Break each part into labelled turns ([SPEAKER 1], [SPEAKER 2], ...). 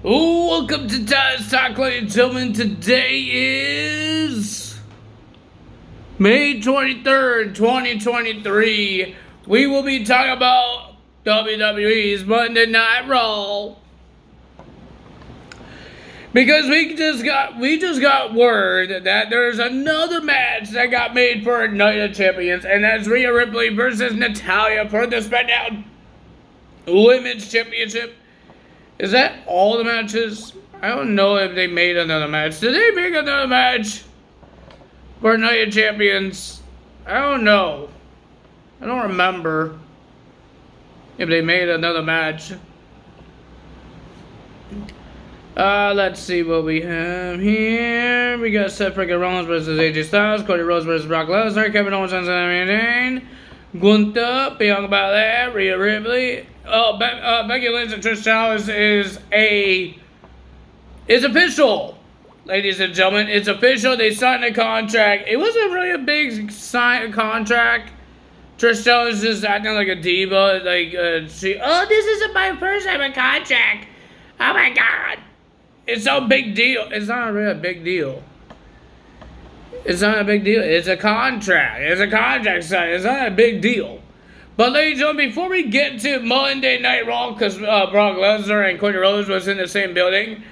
[SPEAKER 1] Welcome to Taz Talk, ladies and gentlemen. Today is May 23rd, 2023. We will be talking about WWE's Monday Night Raw. Because we just got word that there's another match that got made for Night of Champions, and that's Rhea Ripley versus Natalya for the SmackDown Women's Championship. Is that all the matches? I don't know if they made another match. Did they make another match for Night of Champions? I don't know. I don't remember if they made another match. Let's see what we have here. We got Seth freaking Rollins versus AJ Styles, Cody Rhodes versus Brock Lesnar, Kevin Owens and Sami Zayn, Gunther, Bianca Belair, Rhea Ripley. Becky Lynch and Trish Stratus is official, ladies and gentlemen. It's official. They signed a contract. It wasn't really a big contract. Trish Stratus is just acting like a diva. This isn't my first ever contract. Oh my god. It's no big deal. It's not really a big deal. It's not a big deal. It's a contract. It's a contract sign. It's not a big deal. But ladies and gentlemen, before we get to Monday Night Raw, because Brock Lesnar and Cody Rhodes was in the same building,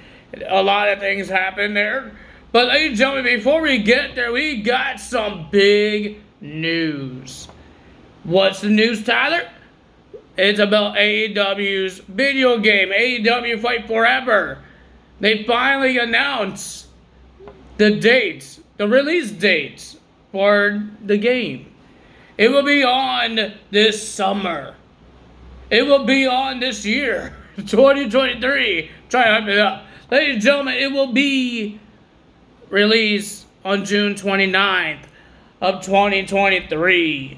[SPEAKER 1] a lot of things happened there. But ladies and gentlemen, before we get there, we got some big news. What's the news, Tyler? It's about AEW's video game, AEW Fight Forever. They finally announced the dates, the release dates for the game. It will be on this summer. It will be on this year, 2023. Try to hype it up. Ladies and gentlemen, it will be released on June 29th of 2023.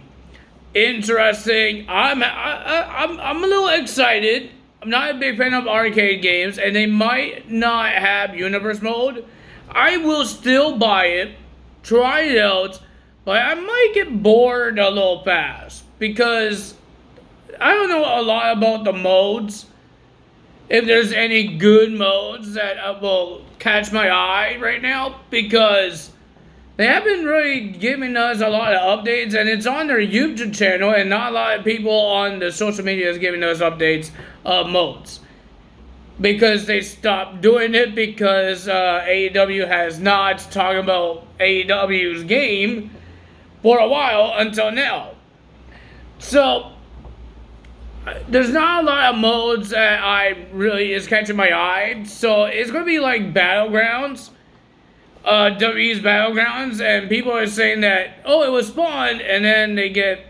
[SPEAKER 1] Interesting. I'm a little excited. I'm not a big fan of arcade games, and they might not have universe mode. I will still buy it, try it out, but I might get bored a little fast because I don't know a lot about the modes. If there's any good modes that will catch my eye right now, because they haven't really given us a lot of updates, and it's on their YouTube channel, and not a lot of people on the social media is giving us updates of modes. Because they stopped doing it because AEW has not talked about AEW's game for a while until now. So, there's not a lot of modes that I really is catching my eye. So, it's going to be like Battlegrounds. WWE's Battlegrounds, and people are saying that, oh, it was fun, and then they get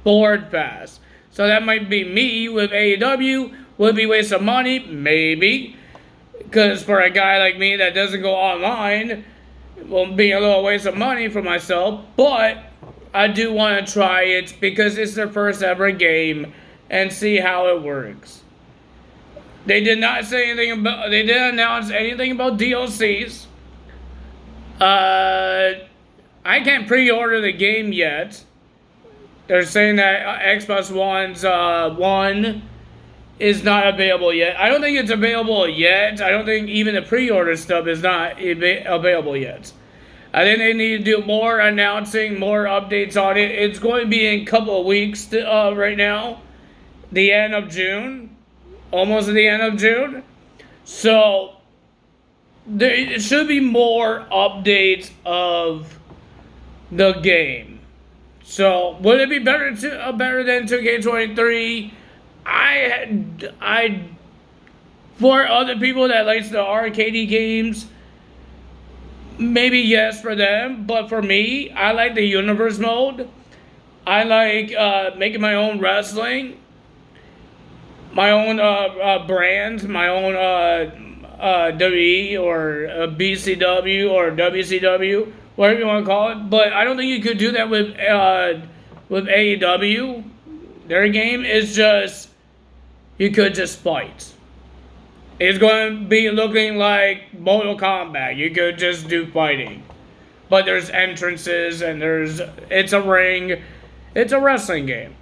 [SPEAKER 1] bored fast. So that might be me with AEW. Will it be waste of money? Maybe. Because for a guy like me that doesn't go online, it will be a little waste of money for myself. But I do want to try it because it's their first ever game and see how it works. They did not say anything about, they didn't announce anything about DLCs. I can't pre-order the game yet. They're saying that Xbox One is not available yet. I don't think it's available yet. I don't think even the pre-order stuff is not available yet. I think they need to do more announcing, more updates on it. It's going to be in a couple of weeks right now. The end of June. Almost the end of June. So there should be more updates of the game. So, would it be better than 2K23? For other people that likes the arcade games, maybe yes for them. But for me, I like the universe mode. I like making my own wrestling, my own brands, my own WWE or BCW or WCW, whatever you want to call it. But I don't think you could do that with AEW. Their game is just, you could just fight. It's going to be looking like Mortal Kombat. You could just do fighting. But there's entrances and it's a ring. It's a wrestling game.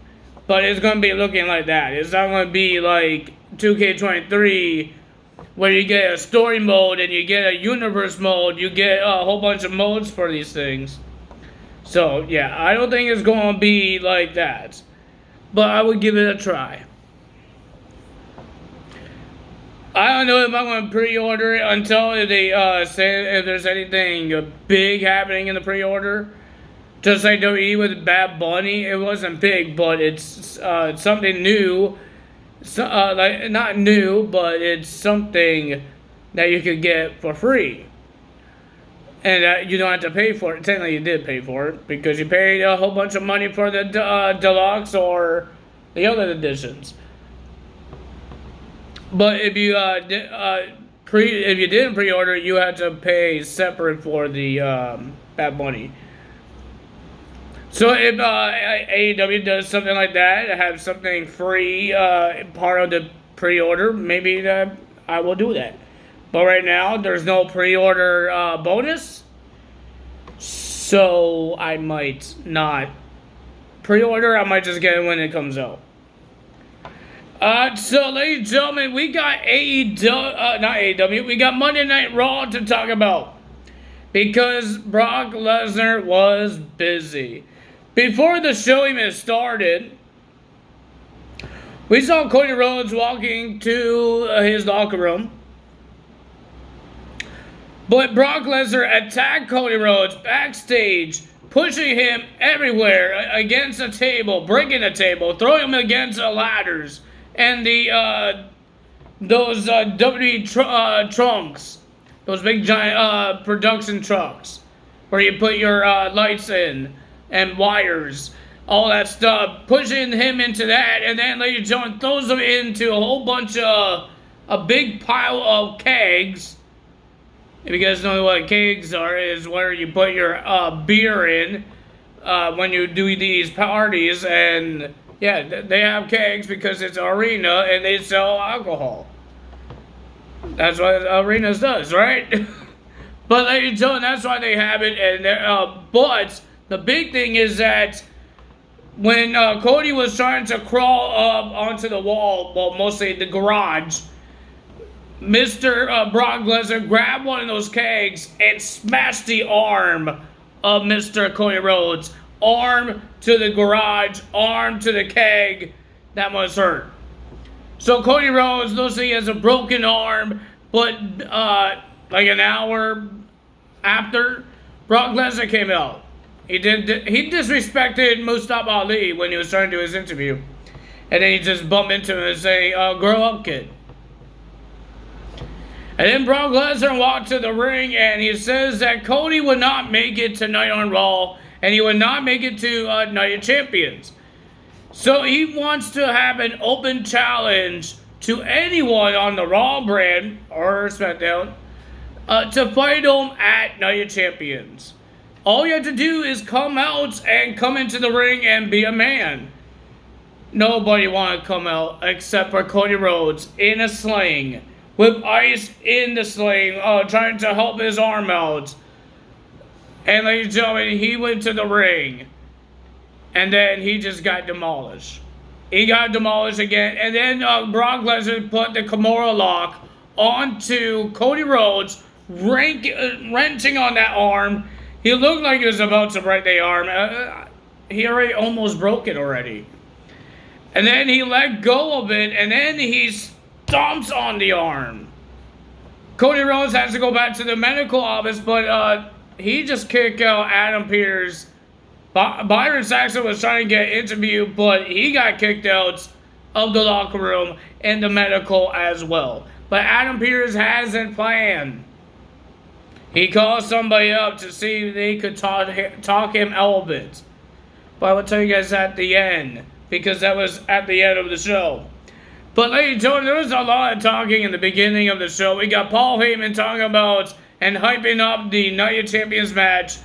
[SPEAKER 1] But it's going to be looking like that. It's not going to be like 2K23 where you get a story mode and you get a universe mode. You get a whole bunch of modes for these things. So yeah, I don't think it's going to be like that, but I would give it a try. I don't know if I'm going to pre-order it until they say if there's anything big happening in the pre-order. Just like WWE with Bad Bunny, it wasn't big, but it's something new. So, like not new, but it's something that you could get for free, and you don't have to pay for it. Technically, you did pay for it because you paid a whole bunch of money for the deluxe or the other editions. But if you if you didn't pre-order, you had to pay separate for the Bad Bunny. So if AEW does something like that, have something free part of the pre-order, maybe I will do that. But right now, there's no pre-order bonus, so I might not pre-order. I might just get it when it comes out. So, ladies and gentlemen, we got not AEW, we got Monday Night Raw to talk about because Brock Lesnar was busy. Before the show even started, we saw Cody Rhodes walking to his locker room. But Brock Lesnar attacked Cody Rhodes backstage, pushing him everywhere against a table, breaking a table, throwing him against the ladders, and those WWE trunks, those big giant production trucks, where you put your lights in and wires, all that stuff, pushing him into that, and then ladies and gentlemen throws him into a whole bunch of a big pile of kegs. If you guys know what kegs are, is where you put your beer in when you do these parties, and yeah, they have kegs because it's an arena and they sell alcohol. That's what arenas does, right? But ladies and gentlemen, that's why they have it. And but the big thing is that when Cody was trying to crawl up onto the wall, well, mostly the garage, Mr. Brock Lesnar grabbed one of those kegs and smashed the arm of Mr. Cody Rhodes. Arm to the garage, arm to the keg. That must hurt. So Cody Rhodes looks like he has a broken arm, but like an hour after, Brock Lesnar came out. He disrespected Mustafa Ali when he was trying to do his interview. And then he just bumped into him and say, grow up, kid. And then Brock Lesnar walked to the ring and he says that Cody would not make it tonight on Raw and he would not make it to Night of Champions. So he wants to have an open challenge to anyone on the Raw brand or SmackDown to fight him at Night of Champions. All you have to do is come out and come into the ring and be a man. Nobody want to come out except for Cody Rhodes in a sling, with ice in the sling, trying to help his arm out. And ladies and gentlemen, he went to the ring. And then he just got demolished. He got demolished again. And then Brock Lesnar put the Kimura lock onto Cody Rhodes, wrenching on that arm. He looked like he was about to break the arm. He already almost broke it already. And then he let go of it, and then he stomps on the arm. Cody Rhodes has to go back to the medical office, but he just kicked out Adam Pearce. Byron Saxton was trying to get an interview, but he got kicked out of the locker room and the medical as well. But Adam Pearce has a plan. He called somebody up to see if they could talk him out of it. But I will tell you guys at the end, because that was at the end of the show. But ladies and gentlemen, there was a lot of talking in the beginning of the show. We got Paul Heyman talking about and hyping up the Night of Champions match,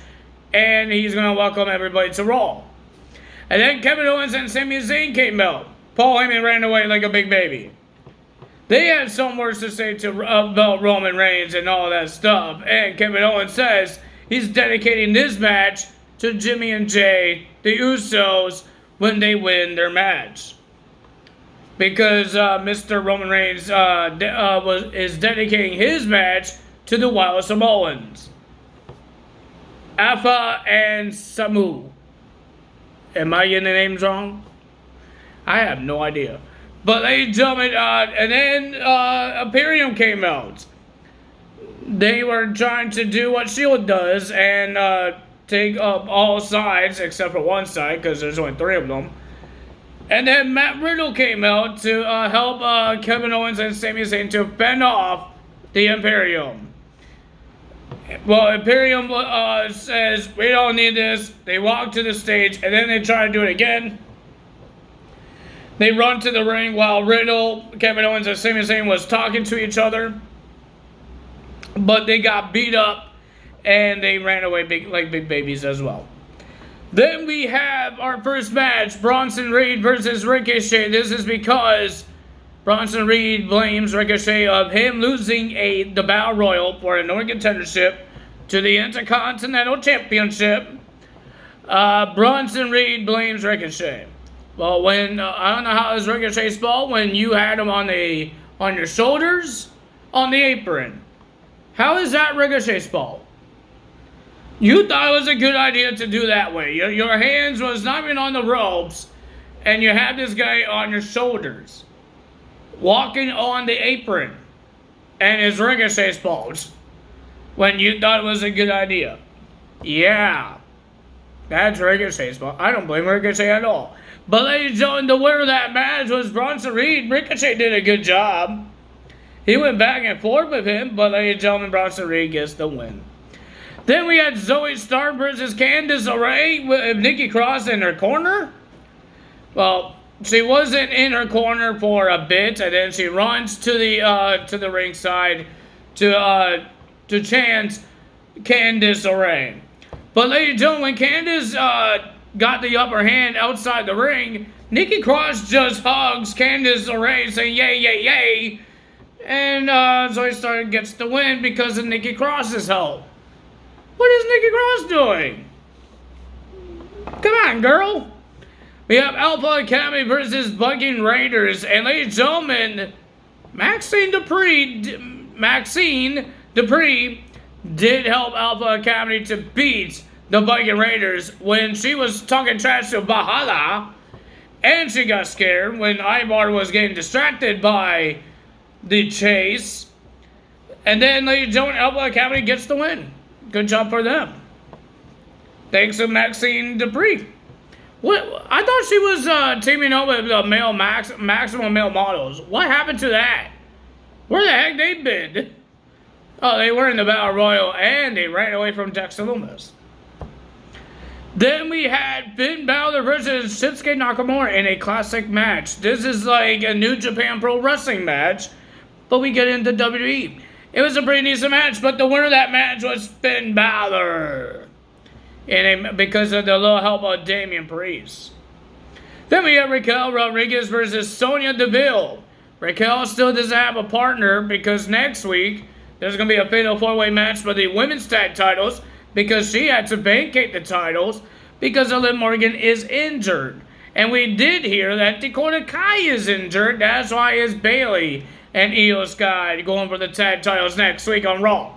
[SPEAKER 1] and he's going to welcome everybody to Raw. And then Kevin Owens and Sami Zayn came out. Paul Heyman ran away like a big baby. They had some words to say about Roman Reigns and all that stuff. And Kevin Owens says he's dedicating this match to Jimmy and Jay, the Usos, when they win their match. because Mr. Roman Reigns is dedicating his match to the Wild Samoans, Alpha and Samu. Am I getting the names wrong? I have no idea. But ladies and gentlemen, and then Imperium came out. They were trying to do what Shield does and take up all sides except for one side because there's only 3 of them. And then Matt Riddle came out to help Kevin Owens and Sami Zayn to fend off the Imperium. Well, Imperium says, we don't need this. They walk to the stage, and then they try to do it again. They run to the ring while Riddle, Kevin Owens, and Sami Zayn was talking to each other. But they got beat up, and they ran away like big babies as well. Then we have our first match, Bronson Reed versus Ricochet. This is because Bronson Reed blames Ricochet of him losing the Battle Royal for a number contendership to the Intercontinental Championship. Bronson Reed blames Ricochet. Well, when I don't know how is Ricochet's fault when you had him on your shoulders, on the apron. How is that Ricochet's fault? You thought it was a good idea to do that way. Your hands was not even on the ropes, and you had this guy on your shoulders, walking on the apron, and it's Ricochet's fault when you thought it was a good idea. Yeah, that's Ricochet's fault. I don't blame Ricochet at all. But ladies and gentlemen, the winner of that match was Bronson Reed. Ricochet did a good job. He went back and forth with him, but ladies and gentlemen, Bronson Reed gets the win. Then we had Zoe Stark versus Candice LeRae with Nikki Cross in her corner. Well, she wasn't in her corner for a bit, and then she runs to the ringside to chant Candice LeRae. But ladies and gentlemen, when Candice got the upper hand outside the ring, Nikki Cross just hugs Candice LeRae saying yay, yay, yay. And Zoe Stark gets the win because of Nikki Cross's help. What is Nikki Cross doing? Come on, girl. We have Alpha Academy versus Bugging Raiders. And ladies and gentlemen, Maxine Dupree did help Alpha Academy to beat the Bugging Raiders when she was talking trash to Valhalla. And she got scared when Ivar was getting distracted by the chase. And then, ladies and gentlemen, Alpha Academy gets the win. Good job for them. Thanks to Maxine Dupree. What? I thought she was teaming up with the maximum male models. What happened to that? Where the heck they been? Oh, they were in the Battle Royal and they ran away from Dexter Lumis. Then we had Finn Balor versus Shinsuke Nakamura in a classic match. This is like a New Japan Pro Wrestling match, but we get into WWE. It was a pretty decent match, but the winner of that match was Finn Balor. Because of the little help of Damian Priest. Then we have Raquel Rodriguez versus Sonya Deville. Raquel still doesn't have a partner because next week there's going to be a fatal 4-way match for the women's tag titles because she had to vacate the titles because Liv Morgan is injured. And we did hear that Dakota Kai is injured. That's why it's Bayley and Io Sky going for the tag titles next week on Raw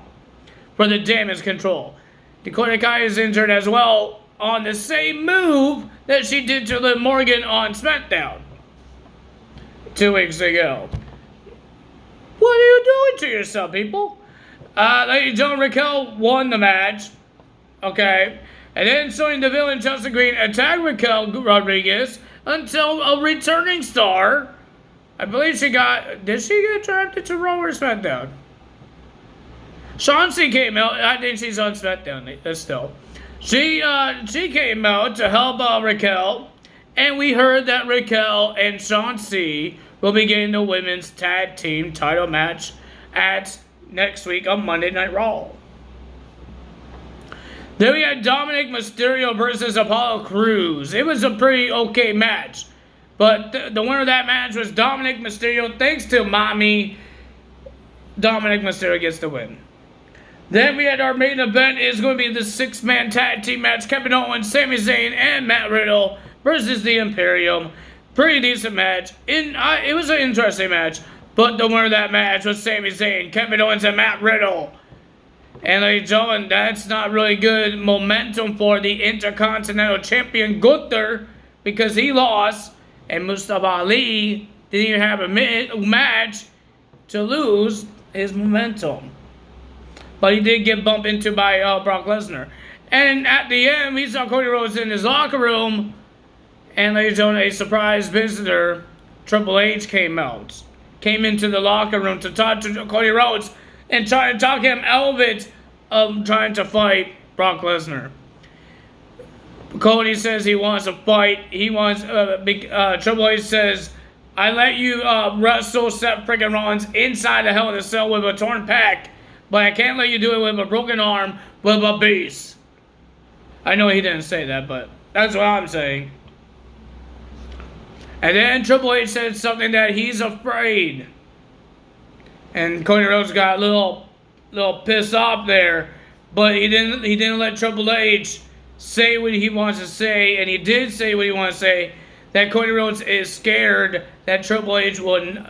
[SPEAKER 1] for the Damage Control. Dakota Kai is injured as well on the same move that she did to Liv Morgan on SmackDown 2 weeks ago. What are you doing to yourself, people? Ladies and gentlemen, Raquel won the match. Okay. And then Sonya Deville and Chelsea Green attacked Raquel Rodriguez until a returning star, I believe did she get drafted to Raw or SmackDown? Chauncey came out. I think she's on SmackDown still. She came out to help Raquel, and we heard that Raquel and Chauncey will be getting the women's tag team title match at next week on Monday Night Raw. Then we had Dominic Mysterio versus Apollo Crews. It was a pretty okay match, but the winner of that match was Dominic Mysterio. Thanks to Mommy, Dominic Mysterio gets the win. Then we had our main event is going to be the 6-man tag team match. Kevin Owens, Sami Zayn, and Matt Riddle versus the Imperium. Pretty decent match. It was an interesting match. But the winner of that match was Sami Zayn, Kevin Owens, and Matt Riddle. And ladies and gentlemen, that's not really good momentum for the Intercontinental Champion Gunther because he lost. And Mustafa Ali didn't even have a match to lose his momentum. But he did get bumped into by Brock Lesnar. And at the end, we saw Cody Rhodes in his locker room. And ladies and gentlemen, a surprise visitor, Triple H, came into the locker room to talk to Cody Rhodes and try to talk him out of it of trying to fight Brock Lesnar. Cody says he wants a fight. He wants Triple H says, I let you wrestle Seth freaking Rollins inside the Hell in a Cell with a torn pec, but I can't let you do it with a broken arm with a beast. I know he didn't say that, but that's what I'm saying. And then Triple H said something that he's afraid. And Cody Rhodes got a little pissed off there, but he didn't let Triple H say what he wants to say, and he did say what he wants to say, that Cody Rhodes is scared that Triple H wouldn't,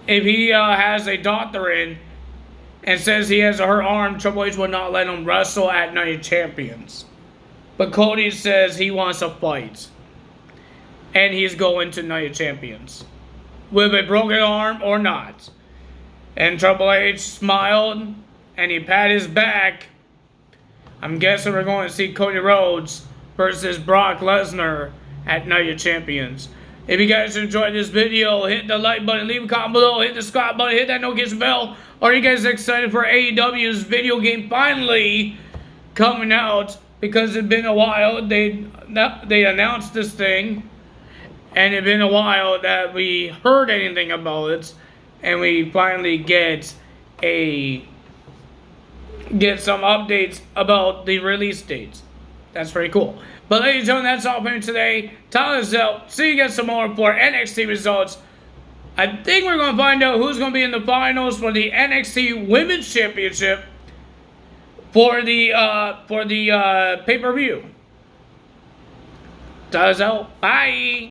[SPEAKER 1] if he has a doctor in and says he has a hurt arm, Triple H would not let him wrestle at Night of Champions. But Cody says he wants a fight. And he's going to Night of Champions. With a broken arm or not. And Triple H smiled and he patted his back. I'm guessing we're going to see Cody Rhodes versus Brock Lesnar at Night of Champions. If you guys enjoyed this video, hit the like button, leave a comment below, hit the subscribe button, hit that notification bell. Are you guys excited for AEW's video game finally coming out? Because it's been a while. They announced this thing. And it's been a while that we heard anything about it. And we finally get some updates about the release dates. That's pretty cool. But ladies and gentlemen, that's all for me today. Time is out. See you guys some more for NXT results. I think we're going to find out who's going to be in the finals for the NXT Women's Championship for the pay-per-view. Time is out. Bye.